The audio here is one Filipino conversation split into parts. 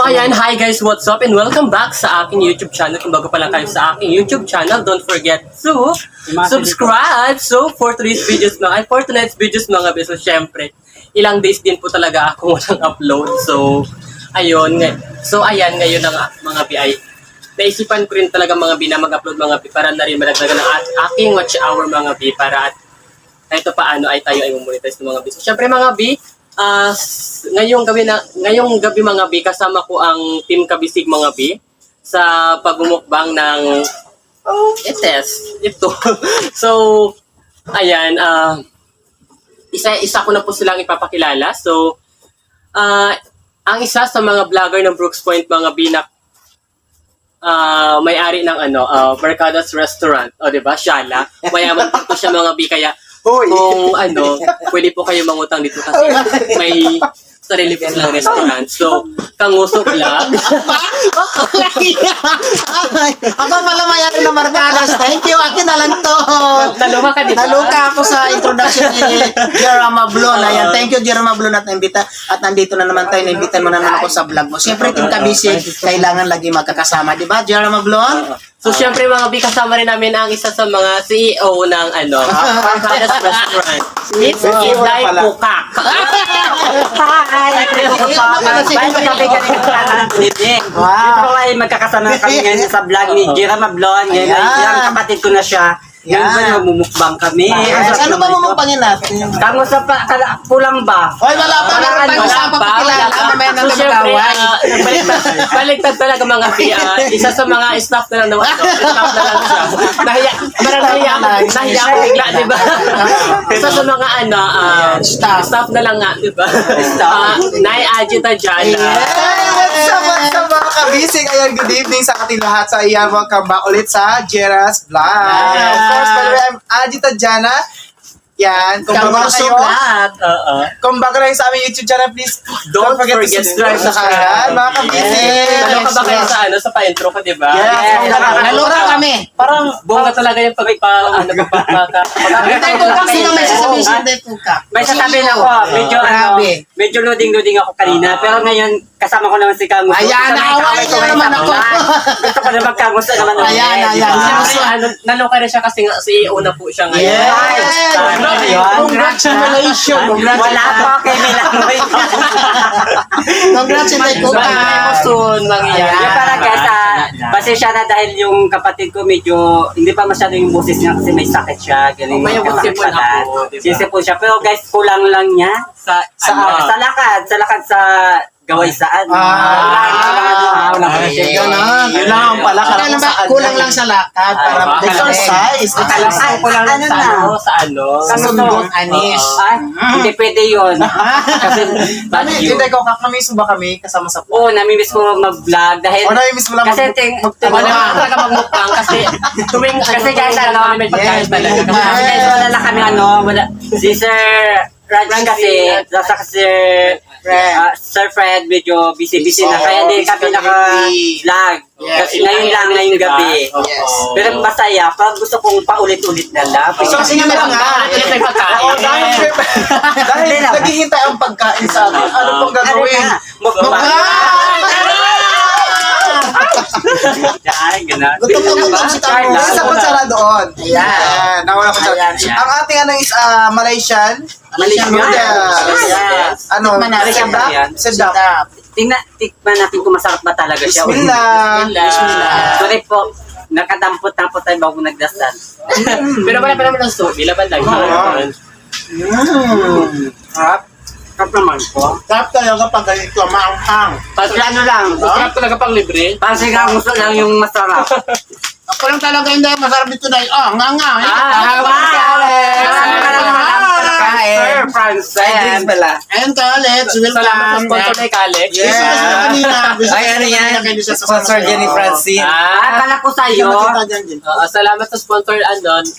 ayan, hi guys, what's up? And welcome back sa aking YouTube channel. Kung bago pa lang kayo sa aking YouTube channel, don't forget to subscribe. So, for tonight's videos mga beso, syempre, ilang days din po talaga ako walang upload. So, ayun. So, ayan, ngayon ang mga BI. Naisipan ko rin talaga mga B na mag-upload mga B para na rin malagdagan ng aking watch hour mga B para at kahit paano ay tayo ay monetize ng mga B. So, syempre mga B, ngayong gabi mga B, kasama ko ang Team Kabisig mga B sa pagmumukbang ng ito. So, ayan, isa ko na po silang ipapakilala. So, ang isa sa mga vlogger ng Brooks Point mga B na may-ari ng Mercados Restaurant. O, diba? Shala. Mayaman po siya mga B, kaya kung pwede po kayo mangutang dito kasi may sarili po silang restaurant. So, Kanguso Vlog. Ako pala mayari ng Mercados. Thank you. Akin na lang to. Naluka ka, diba? Naluka ako sa introduction ni Jerama Blon. Ayan. Thank you, Jerama Blon, at naimbita. At nandito na naman tayo. Naimbita mo na naman ako sa vlog mo. Siyempre, Team Kabisig, kailangan lagi magkakasama. Diba, Jerama Blon? So, syempre mga B, kasama rin namin ang isa sa mga CEO ng Mercados Restaurant. It's Iday Pukak. Dito ay magkakasama kami ngayon sa vlog ni Jerama Blon. Yung kapatid ko na siya. Ngayon ba namumukbang kami? Ano ba mumupangin natin? Tango sa kulang ba? Hoy, wala pa. Meron tayo sa papakilala. Mamaya na So, syempre, nagkaway. baligtad talaga mga B. Isa sa mga staff na lang staff na lang siya. Nahiya ako bigla, di ba? Isa sa mga staff na lang nga, di ba? Nay Ajita Jana. What's up mga kabisig? Ayan, good evening sa ating lahat sa iyan. Welcome back ulit sa Jera's Vlog. Of course, by the way, I'm Ajita Jana. Yan, kung bago kayo, kung bago na sa aming YouTube channel, please don't forget to subscribe sa kanal, mga kabisig. Naloka ba kayo sa pa-intro ko, di ba? Yes. Naluka kami. Parang bunga talaga yung Sino may sasabihin si Iday Pukak? May sasabihin ako, medyo loading ako kanina. Pero ngayon, kasama ko naman si Kanguso. Ayan, naaway niya naman ako. Gusto ko na magkanguso naman. Ayan. Naloka rin siya kasi CEO na po siya ngayon. Yes! Congratulations! Wala po kay Milangoy. Congrats, Iday Baka Pukak! soon mangyayari. Yung para guys, pasensya na dahil yung kapatid ko medyo hindi pa masyado yung boses niya kasi may sakit siya. Galing May sipon ako, diba? Sisipon siya. Pero guys, kulang lang niya sa lakad sa gawaysaan. Yun lang pala. Kulang lang sa lakad para Exercise. Kulang lang sa Sundot, anis. Hindi pwede yun. Kasi Hindi ko kakamiss ba kami kasama sa oo, namimiss ko mag-vlog dahil namimiss mo lang kasi talaga magmukbang kasi kasi guys, may pagkain talaga. Kasi guys, wala lang kami wala. Si Sir Raj kasi, Sir Fred, medyo busy na. Kaya hindi kami naka-vlog. Kasi ngayong gabi. Pero masaya, parang gusto kong paulit-ulit na lang. Kasi nga meron nga. May pagkain. Dahil naghihintay ang pagkain sa atin. Ano pong gagawin? Gutom si Carla. Isa pa tsara doon. Ayan. Nawala ko tsara. Ayan. Ang ating is Malaysian. Malaysian. Sedap. Tikman natin kung masarap ba talaga siya. Bismillah. Sorry po, nakadampot-dampot tayo bago nagdasal. Pero wala pa naman ng sobi. Laban lang. Harap. Sarap naman po. Sarap talaga pag ganito, maanghang. Ano lang, Masarap talaga pang libre. parang sigang gusto lang yung masarap. Ako lang talaga hindi masarap dito na nga. Sir Francen. Ayun ka, let's Salamat sa welcome. sponsor kay Kalex. Sponsor Jenny Francine. Kala ko sa'yo. Salamat sa sponsor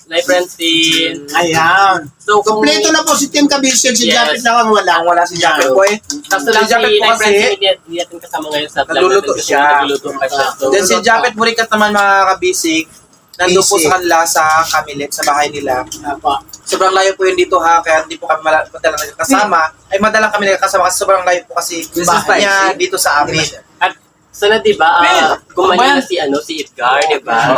Nay Francine. Ayan. So, kung Kompleto na po si Team Kabisig, si Yes. Japit lang ang wala. Wala si Japet Boy. kaso lang si Japet po Nay kasi, Francine, hindi natin kasama ngayon sa vlog. nagluluto natin kasi siya. Nagluluto pa siya. So, Then si Japet Burikat naman mga kabisig. Nandun po sa kanila sa Kamilit, sa bahay nila. Apa. Sobrang layo po yun dito ha, kaya hindi po kami madalang nagkasama. Ay madalang kami nagkasama kasi sobrang layo po kasi business Bahay. niya dito sa amin. At Sana di ba, gumaling na si Edgar, di ba?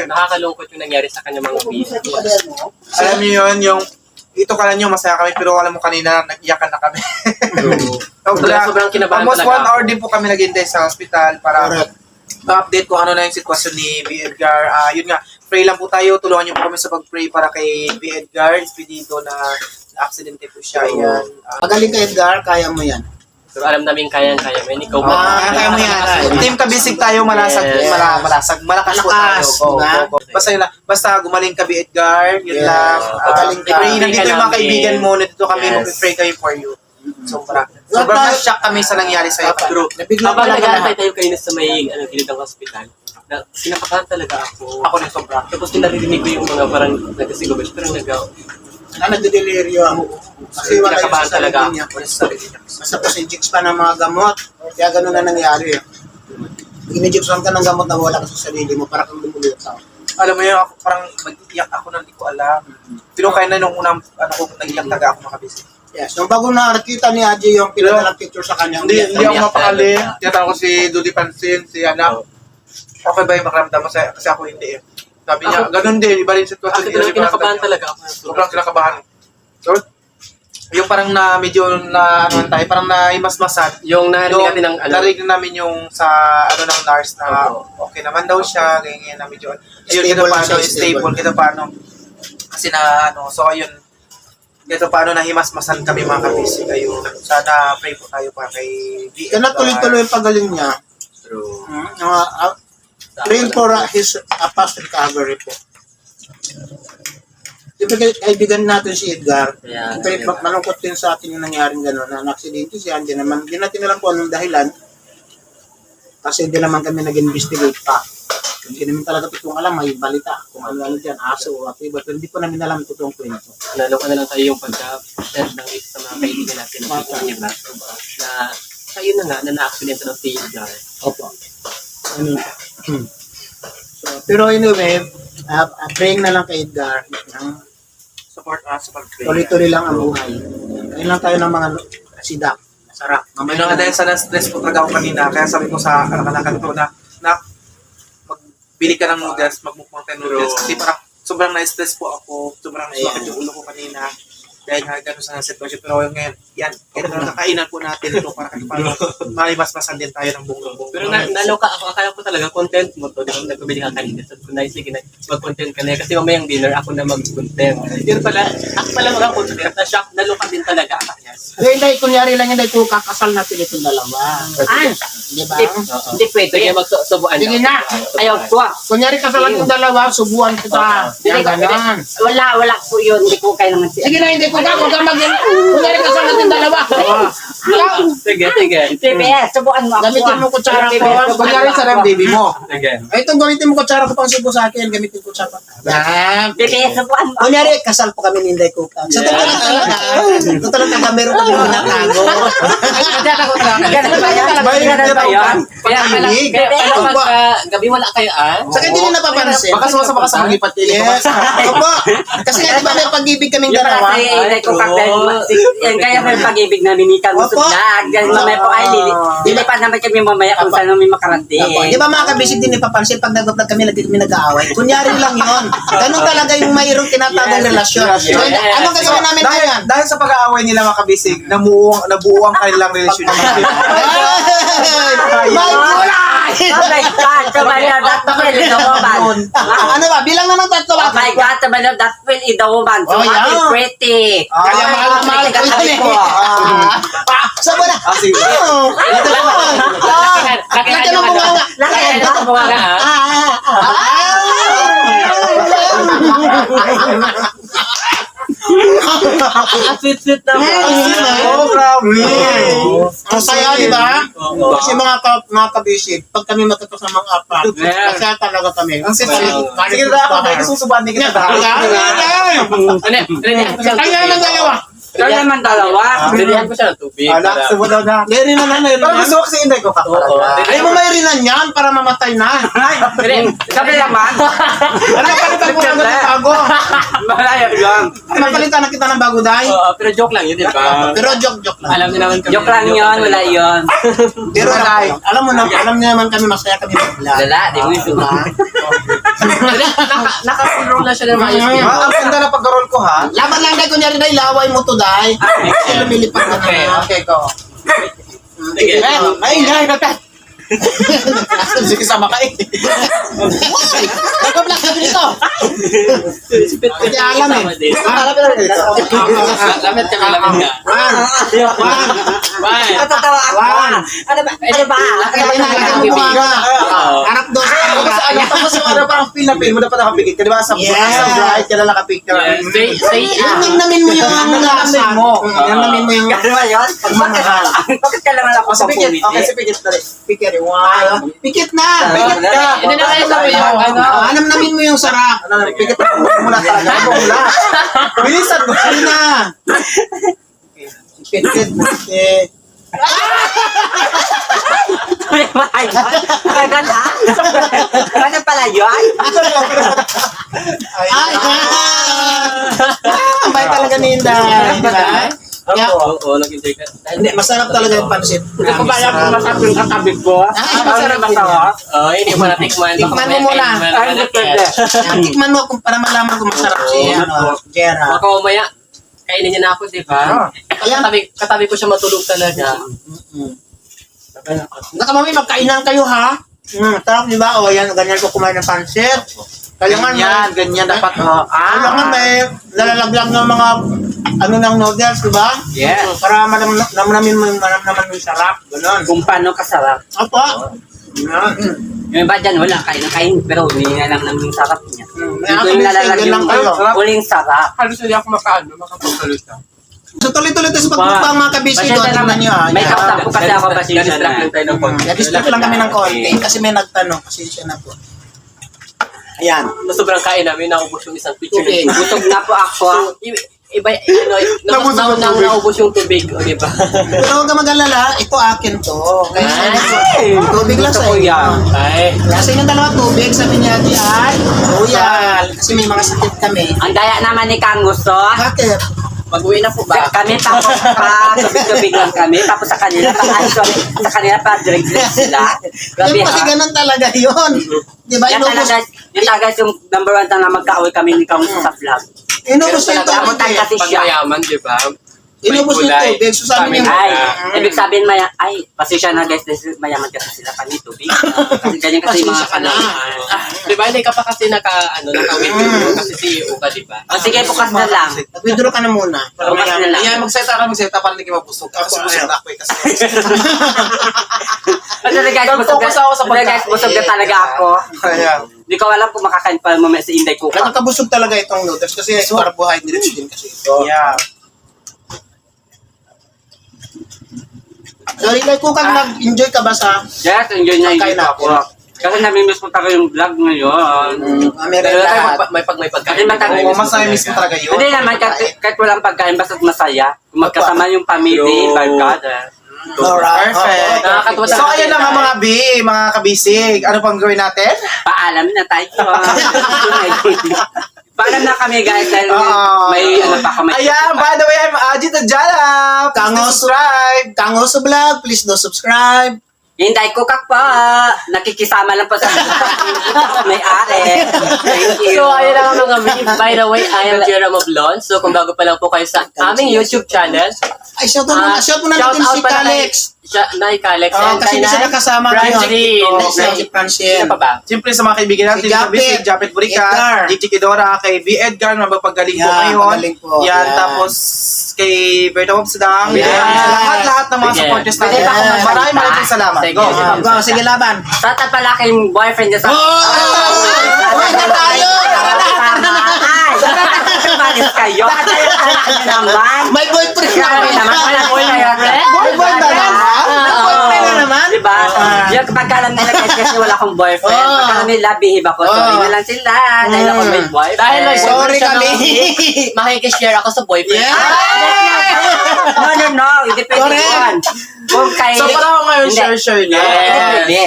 Nakakalungkot yung nangyari sa kanya mga business. Alam niyo yun, yung ito ka lang yung masaya kami, pero alam mo kanina, nag-iyakan na kami. Sobrang kinabahan Almost talaga 1 hour din po kami naghintay sa hospital para ma-update kung ano na yung sitwasyon ni B. Edgar. Yun nga, pray lang po tayo. Tulungan niyo po kami sa pag-pray para kay B. Edgar. Expedito na aksidente po siya. Yan. Magaling ka, Edgar, kaya mo yan. Pero alam namin kaya-kaya mo. Ikaw ba? Kaya mo yan. Team Kabisig tayo, malasag, Yes. malakas po tayo. Go. Basta gumaling ka, B. Edgar. Yun Yes. lang. Magaling ka. Pray, nandito yung mga namin. kaibigan mo. Nandito kami, Yes. mag-pray kayo for you. Sobrang na-shock kami sa nangyari sa'yo. True. Nabigla Habang pala ka nag-aantay na. tayo kanina sa may gilid ng hospital, sinakabahan talaga ako. Ako rin sobra. Tapos naririnig ko yung mga parang nagkasigubos, pero Nagdeliryo ako. Kasi wala yung Kinakabahan sa talaga sarili niya. Basta pa pa ng mga gamot. Kaya ganun na nangyari. Inijeksan ka ng gamot na wala ka sa sarili mo para kang lumulutang. Alam mo yun, ako, parang mag-iyak ako na hindi ko alam. Pero kaya na nung unang, nag-iyak talaga ako makabisi. Yes. Nung bago nakakita ni Aji yung pinadalang picture sa kanya. Hindi ako Umiyak mapakali. talaga. Tinatanong ko si Dudy Pansin, si Anak. Okay ba yung makaramdam mo? Kasi ako hindi eh. Sabi niya, ganun din, iba rin sitwasyon. Kasi talaga kinakabahan talaga ako. Sobrang kinakabahan. So, yung parang na medyo na ano tayo, parang naimasmasan. Yung narinig natin ng narinig namin yung sa ano ng nurse na okay naman daw siya, ganyan na medyo ayun kita Stable paano, siya, stable stable. kita paano. Kasi na ano, so ayun dito paano nahimasmasan kami mga kabisi kayo. Sana pray po tayo para kay B. Kaya na tuloy-tuloy yung pagaling niya. True. Praying for his fast recovery po. Siyempre kaibigan natin si Edgar. Yeah. Siyempre malungkot din sa atin yung nangyaring gano'n na aksidente siya. Hindi natin alam kung anong dahilan. Kasi hindi naman kami nag-investigate pa. Hindi namin talaga totoong alam, may balita kung ano dyan, aso o at iba. Pero hindi po namin alam totoong kwento. Naloka na lang tayo yung pagka-send ng list sa mga kaibigan natin na picture niya ba? Na kayo na nga na na-accident ng si Edgar. Opo. Pero anyway, praying na lang kay Edgar. Support us sa pag-pray. Tuloy-tuloy lang ang buhay. Ngayon lang tayo ng mga sidak. Sarap. May nga dahil sa na-stress po talaga ako kanina, kaya sabi ko sa anak-anakan ko na magbili ka ng noodles, magmukbang tayo noodles. Kasi parang sobrang na-stress po ako, sobrang sumakit yung ulo ko kanina. Dahil nga gano'n sa sitwasyon. Pero ngayon, yan, ito na kakainan po natin ito para kahit paano malimasmasan din tayo ng buong buong. Pero naloka ako, akala ko talaga content mo to. Di ba nagbibili ka kanina? Sabi ko na, sige na, mag-content ka na. Kasi mamayang dinner, ako na mag-content. Yun pala, ako pala mag-content. Na-shock, naloka din talaga. Yes. Hindi, kunyari lang hindi ko kakasal natin itong dalawa. Di ba? Hindi pwede. Sige, magsubuan. Sige na. Ayaw ko. Kunyari kasalan yung dalawa, subuan kita. Yan, ganon. Wala po yun. Hindi ko kailangan siya. Sige na, hindi ko ka, huwag kang maging. Kunyari kasalan yung dalawa. Sige. PBS, subukan mo ako. Gamitin mo kutsara ko. Kunyari sa ram baby mo. Sige. Ay, ito, gamitin mo kutsara ko pang subo sa akin. Gamitin ko kutsara. Yan. PBS, subukan mo. Kunyari, kasal po kami ni Inday Kuka. Sa totoo lang talaga. Totoo lang talaga, meron kami natago. Ganun ba yan? Ganun ba yan? Kaya pala gabi wala kayo Sa kanya hindi napapansin. Baka sumasama ka sa mga lipat Yes. Opo. Kasi nga, di ba may pag-ibig kaming Yung dalawa? pala sa ilay ko yan kaya may pag-ibig namin ni Kalusog Opo. na. Ganun mamaya po ay hindi pa naman kami mamaya kung saan kami makarating. Di ba mga kabisig din napapansin pag nag-vlog kami, lagi kami nag-aaway. Kunyari lang yun. Ganun talaga yung mayroong tinatagong relasyon. So, anong gagawin namin ngayon? Dahil sa pag-aaway nila mga kabisig, nabuo ang kanilang relasyon. My God! Oh my God, Sabayan, that will in the woman. Ano ba? Bilang na ng tatlo Oh my God, Sabayan, that will in the woman. So Oh, happy, yeah. pretty. Kaya mahal ko yun eh. Sabo na. Sige. Ito naman. Laki ng bunganga. Ito mga nga Ang sweet naman. Oh, grabe. Ang saya, di ba? Kasi mga kabisig, pag kami magkakasamang apat, masaya talaga kami. Ang sweet. Sige na ako, may susubahan din kita. Kaya ng dalawa. Kaya naman dalawa. Dilihan ko siya ng tubig. Alak, subo daw na. Layrin na. Parang gusto ko kasi hindi ko Oo. Ay mo mayrinan yan para mamatay na. Sabi naman, Ano palitan mo agad ng bago? Malayo yun. Mapalitan na kita ng bago, Day. Oo, pero joke lang yun, di ba? Pero joke lang. Alam niyo naman kami. Joke lang yun, wala yun. Pero alam mo na, alam niyo naman kami masaya kami mag-vlog. Wala, di mo ito. Naka-full roll na siya ng maayos. di ba? Ang ganda na pag-roll ko ha. Laban lang, Day. Kunyari, Day, laway mo to, Day. Kasi lumilipad ka Okay, na. Okay, go. Sige. Ay, Day, natat. Sige, sama ka eh. Nagpa-vlog kami dito. Hindi alam eh. Lamit kami, lamit ka. One. Natatawa ako. Ano ba? Ano ba? Harap doon sa Tapos ano, tapos yung ano, parang feel na feel mo dapat nakapikit ka, di ba? Sa bright ka na nakapikit ka. Say Namnamin mo yung lasa mo. Namnamin mo yung Ano ba yun? pagmamahal. Bakit kailangan ako Kasi sa pikit. pumili? Okay, si pikit na rin. Pikit. Wow. Pikit na. Pikit ka. Hindi na kayo sabi yung ano. Namnamin mo yung sarap. Ano, pikit na. Mula talaga. Mula. Bilisan mo. Ano na? Pikit. Ay, agad ha? Ano pala yun? Ay! Ang bait talaga ni Inday. Di ba? Oo, nag-enjoy ka. Hindi, masarap talaga yung pansit. Hindi ko ba alam kung masarap yung katabi ko? Ay, masarap din masarap. Oo, hindi mo natikman. Tikman mo muna. Ay, depende. Tikman mo kung para malaman kung masarap si Jera. Baka umaya, kainin niya na ako, di ba? Katabi ko siya matulog talaga. Nakamami, magkainan kayo ha? Tarap, di ba? O, yan, ganyan ko kumain ng pansit. Kailangan Ganyan dapat. Kailangan may nalalaglag ng mga ano ng noodles, di ba? Yes. Para namnamin mo yung sarap. Ganon. Kung paano kasarap. Opo. Yan. Yung iba dyan, wala, kain na kain, pero hindi na lang namin yung sarap niya. May Dito ako yung din nalalag ganyan yung kayo. uling sarap. Halos hindi ako makapagsalita. So tuloy-tuloy tayo sa pagmukbang mga kabisi ko. Pasensya Tingnan nyo ha. May Yan. kausap ko kasi ako pasensya Distract na. lang tayo ng konti. Distract lang kami ng konti. Kasi may nagtanong. Pasensya na po. Ayan. Na sobrang kain namin, naubos yung isang picture. Okay. Busog na po ako. So, iba, ano, naubos yung tubig, o di ba? Pero huwag ka mag-alala. Ito akin to. Kaya sabi ko, tubig lang sa Gusto ko iyo. yan. Ay, Kasi yung dalawa tubig, sabi niya di ay, royal. Kasi may mga sakit kami. Ang daya naman ni Kang gusto. Bakit? mag-uwi na po ba? Kami tapos pa, tubig-tubig lang kami. Tapos sa kanila, sa kanila pa, drink-drink sila. Grabe Yung kasi ha. ganun talaga yun. Di ba? Yan Inubos, talaga yung number one na magkaaway kami ni Kang sa vlog. inubos yung talaga, tubig. kasi Pag siya. mayaman, di ba? Inubos yung tubig. So sabi niya, Ay, ibig sabihin ay, pasensya na guys, dahil mayaman kasi sila kami tubig. Kasi ganyan kasi yung mga Pasensya ka na. kanal. Di ba, hindi ka pa kasi naka-withdraw kasi CEO ka, di ba? O sige, bukas na lang. Nag-withdraw ka na muna. Para Bukas na lang. Yan, mag-seta para hindi ka mabusog. Kasi busog na ako eh. Kasi Ano na guys, Focus ako sa pagkain. busog na talaga ako. Ayan. Hindi ko alam kung makakain pa mamaya sa Inday ko. Ganun kabusog talaga itong noodles kasi carbohydrates din kasi ito. Yeah. So, Rilay, kung kang nag-enjoy ka ba sa Yes, enjoy na Pagkain enjoy ako. Kasi namimiss ko talaga yung vlog ngayon. Pero lahat? tayo may Kasi pagkain. matangin. Oo, mas na-miss mo talaga yun. Hindi naman, kahit walang pagkain, basta masaya. Kung magkasama yung family, True. barkada. Alright. Perfect. Nakakatuwa So, ayan na nga mga B, mga kabisig. Ano pang gawin natin? Paalam na tayo. Paalam na kami guys dahil may ano pa kami. Ayan, by the way, I'm Ajit Adjala. Please Kangos. subscribe. Kangos sa vlog, please do subscribe. Hinday ko kak pa. Nakikisama lang pa sa may are. Thank you. So, ayun lang mga kami. By the way, I am Jerome of Lon. So, kung bago pa lang po kayo sa aming YouTube channel, Ay, shout mo na natin si Kalex. Nay Kalex. Kasi hindi siya nakasama Francine. ngayon. Si Francine. Ano pa ba? Siyempre sa mga kaibigan natin, Si Japet, kabisig, Japet Edgar. Burica, Gigi Kidora, kay V. Edgar, mapagpagaling po Yan, ngayon. magaling po. Yan, Yan. tapos kay Berto Obsidang. Yes. Lahat ng mga Sige. supporters Pwede natin. ba ako magsalita? Maraming salamat. Sige. Go. Go, sige laban. Tata pala kayong boyfriend niya sa... Uy na tayo! Malis kayo. Ano naman? May boyfriend Grabe naman. Wala ko kayo. Boyfriend na naman? May boyfriend na naman? Diba? Yung kapag alam nila guys kasi wala akong boyfriend. Pag alam nila, bihib ako. Sorry na lang sila. Dahil ako may boyfriend. Dahil may Sorry kami. Makikishare ako sa boyfriend. No. Hindi pwede Correct. yun. Kung kay... So, para ako ngayon, Hindi. share na. Hindi pwede.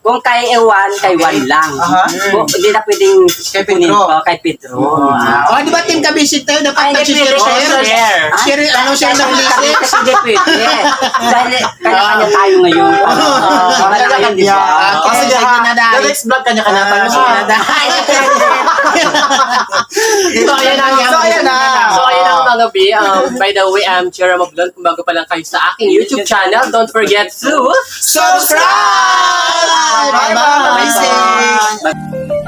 Kung kay Ewan, kay Juan lang. Aha. Kung hindi na pwedeng Kay kunin Pedro. pa kay Pedro. Oh, di ba team kabisit tayo? Dapat Ay, hindi nag-share. pwede. Share. Share, ano share ng places? Hindi pwede. Dahil kanya-kanya tayo ngayon. Wala na ngayon, di ba? Oh, sige sige ha. na, Day. The next vlog kanya-kanya tayo. Sige na, Day. So, ayan na. So, ayan na. So, ayan ang mga B. By the way, I'm Chera Moblon. Kung bago pa lang kayo sa aking YouTube channel, don't forget to Subscribe! Bye-bye! Bye-bye.